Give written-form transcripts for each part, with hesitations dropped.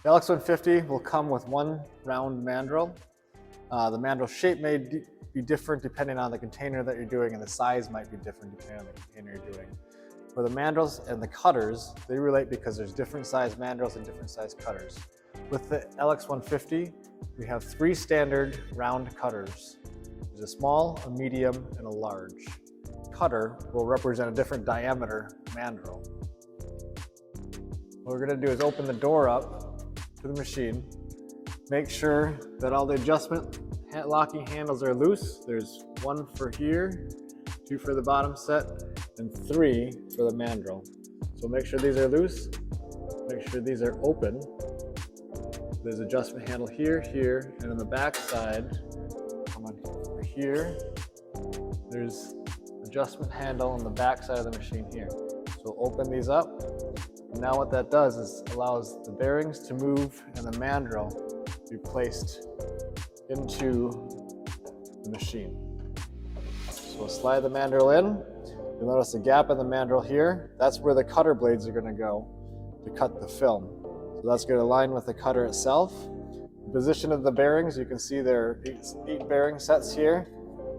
The LX-150 will come with one round mandrel. The mandrel shape may be different depending on the container that you're doing, and the size might be different depending on the container you're doing. For the mandrels and the cutters, they relate because there's different size mandrels and different size cutters. With the LX-150, we have 3 standard round cutters. There's a small, a medium, and a large. Cutter will represent a different diameter mandrel. What we're going to do is open the door up to the machine, make sure that all the adjustment locking handles are loose. There's 1 for here, 2 for the bottom set, and 3 for the mandrel. So make sure these are loose, make sure these are open. There's adjustment handle here, here, and on the back side, come on here, there's adjustment handle on the back side of the machine here. So open these up. And now what that does is allows the bearings to move and the mandrel to be placed into the machine. So we'll slide the mandrel in. You'll notice a gap in the mandrel here. That's where the cutter blades are going to go to cut the film. So that's going to align with the cutter itself. The position of the bearings, you can see there are 8 bearing sets here.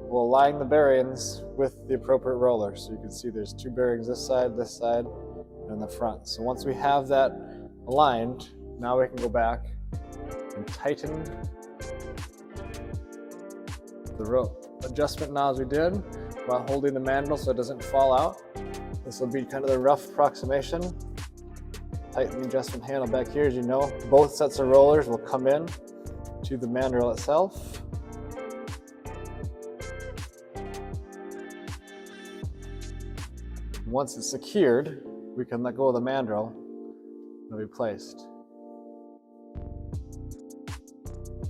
We'll align the bearings with the appropriate roller. So you can see there's 2 bearings this side, and in the front. So once we have that aligned, now we can go back and tighten the adjustment knobs we did while holding the mandrel so it doesn't fall out. This will be kind of the rough approximation. Tighten the adjustment handle back here. As you know, both sets of rollers will come in to the mandrel itself. Once it's secured, we can let go of the mandrel and it'll be placed.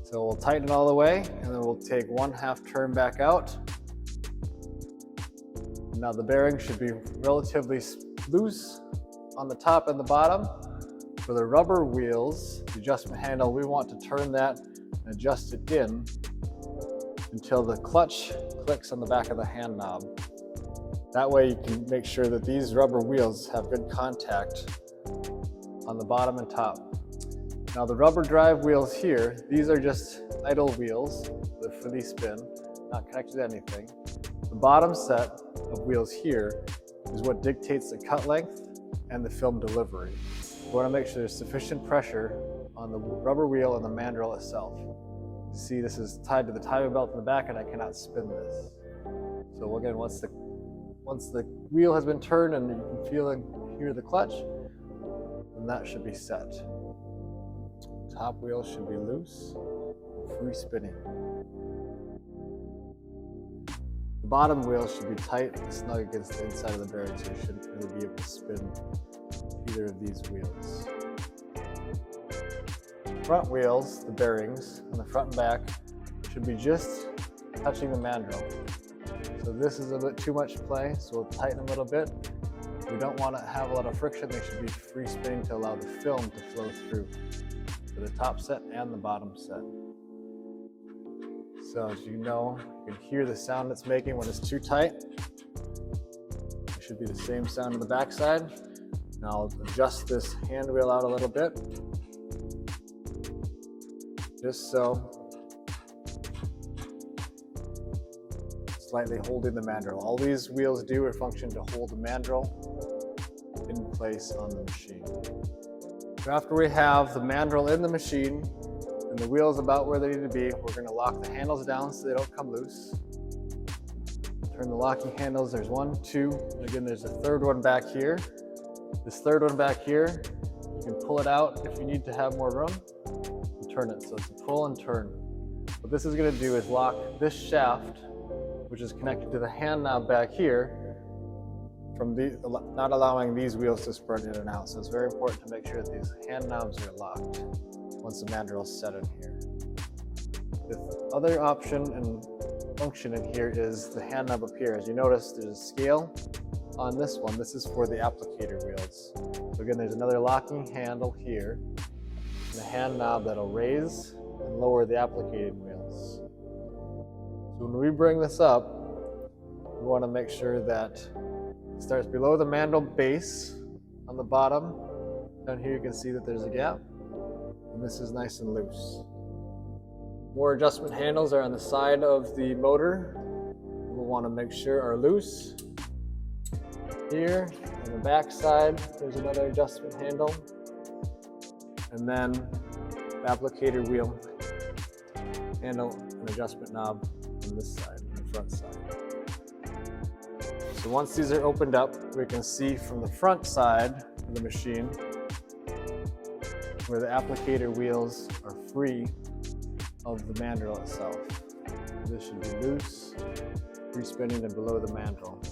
So we'll tighten it all the way, and then we'll take 1/2 turn back out. Now the bearing should be relatively loose on the top and the bottom. For the rubber wheels, the adjustment handle, we want to turn that and adjust it in until the clutch clicks on the back of the hand knob. That way you can make sure that these rubber wheels have good contact on the bottom and top. Now the rubber drive wheels here, these are just idle wheels for the spin, not connected to anything. The bottom set of wheels here is what dictates the cut length and the film delivery. We want to make sure there's sufficient pressure on the rubber wheel and the mandrel itself. You see, this is tied to the timing belt in the back, and I cannot spin this. So again, once the wheel has been turned and you can feel and hear the clutch, then that should be set. Top wheel should be loose, free spinning. The bottom wheel should be tight and snug against the inside of the bearing, so you shouldn't really be able to spin either of these wheels. Front wheels, the bearings, on the front and back, should be just touching the mandrel. So this is a bit too much play, so we'll tighten a little bit. We don't want to have a lot of friction. They should be free spinning to allow the film to flow through for the top set and the bottom set. So as you know, you can hear the sound it's making when it's too tight. It should be the same sound on the back side. Now I'll adjust this hand wheel out a little bit, just so. Slightly holding the mandrel. All these wheels do are function to hold the mandrel in place on the machine. So after we have the mandrel in the machine and the wheels about where they need to be, we're going to lock the handles down so they don't come loose. Turn the locking handles. There's 1, 2, and again there's a 3rd one back here. This 3rd one back here, you can pull it out if you need to have more room and turn it. So it's a pull and turn. What this is going to do is lock this shaft, which is connected to the hand knob back here, from not allowing these wheels to spread in and out. So it's very important to make sure that these hand knobs are locked once the mandrel is set in here. The other option and function in here is the hand knob up here. As you notice, there's a scale on this one. This is for the applicator wheels. So again, there's another locking handle here, and a hand knob that'll raise and lower the applicating wheels. So when we bring this up, we want to make sure that it starts below the mandrel base on the bottom. Down here you can see that there's a gap. and this is nice and loose. More adjustment handles are on the side of the motor. We'll want to make sure are loose. Here on the back side, there's another adjustment handle. And then the applicator wheel handle and adjustment knob on this side, on the front side. So once these are opened up, we can see from the front side of the machine where the applicator wheels are free of the mandrel itself. This should be loose, free spinning and below the mandrel.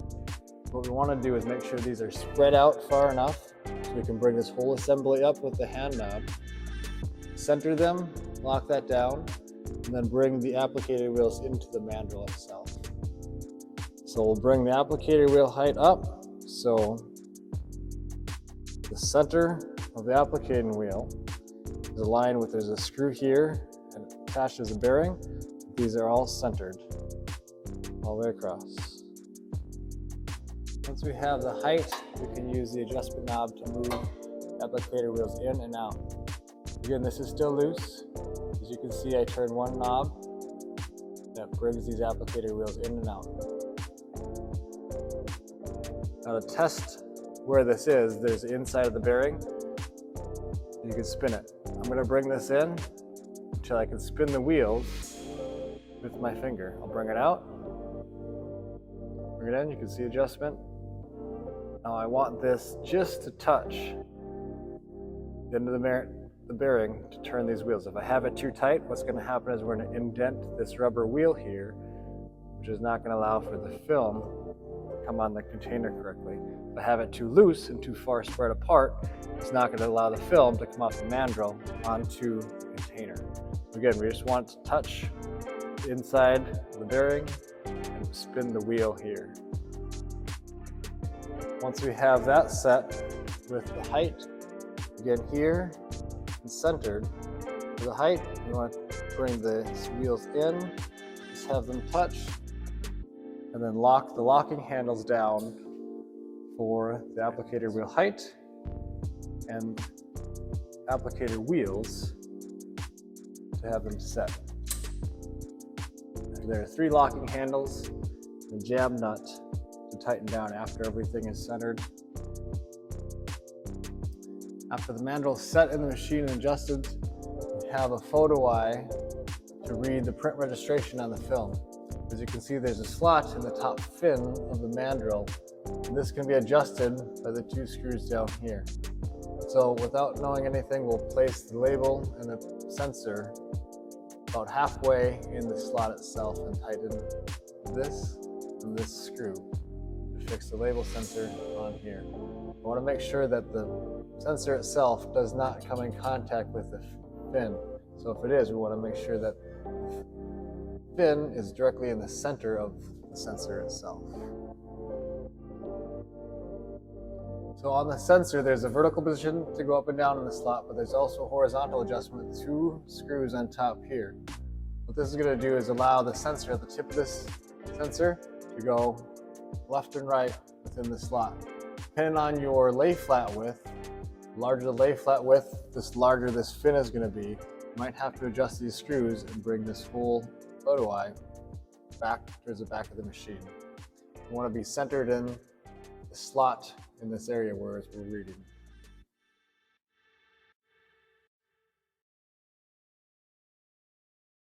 What we want to do is make sure these are spread out far enough so we can bring this whole assembly up with the hand knob, center them, lock that down, and then bring the applicator wheels into the mandrel itself. So we'll bring the applicator wheel height up, so the center of the applicating wheel is aligned with, there's a screw here and attached as a bearing. These are all centered all the way across. Once we have the height, we can use the adjustment knob to move applicator wheels in and out. Again, this is still loose. As you can see, I turn one knob that brings these applicator wheels in and out. Now to test where this is, there's the inside of the bearing. You can spin it. I'm going to bring this in until I can spin the wheels with my finger. I'll bring it out, bring it in, you can see adjustment. Now I want this just to touch the end of the bearing to turn these wheels. If I have it too tight, what's going to happen is we're going to indent this rubber wheel here, which is not going to allow for the film to come on the container correctly. If I have it too loose and too far spread apart, it's not going to allow the film to come off the mandrel onto the container. Again, we just want to touch the inside of the bearing and spin the wheel here. Once we have that set with the height, again here and centered, for the height, we want to bring the wheels in, just have them touch, and then lock the locking handles down for the applicator wheel height and applicator wheels to have them set. There are 3 locking handles and a jam nut to tighten down after everything is centered. After the mandrel is set in the machine and adjusted, we have a photo eye to read the print registration on the film. As you can see, there's a slot in the top fin of the mandrel, and this can be adjusted by the 2 screws down here. So without knowing anything, we'll place the label and the sensor about halfway in the slot itself and tighten this and this screw to fix the label sensor on here. I want to make sure that the sensor itself does not come in contact with the fin. So if it is, we want to make sure that the fin is directly in the center of the sensor itself. So on the sensor, there's a vertical position to go up and down in the slot, but there's also a horizontal adjustment with 2 screws on top here. What this is going to do is allow the sensor at the tip of this sensor to go left and right within the slot. Depending on your lay flat width, the larger the lay flat width, the larger this fin is going to be. You might have to adjust these screws and bring this whole photo eye back towards the back of the machine. You want to be centered in the slot in this area where we're reading.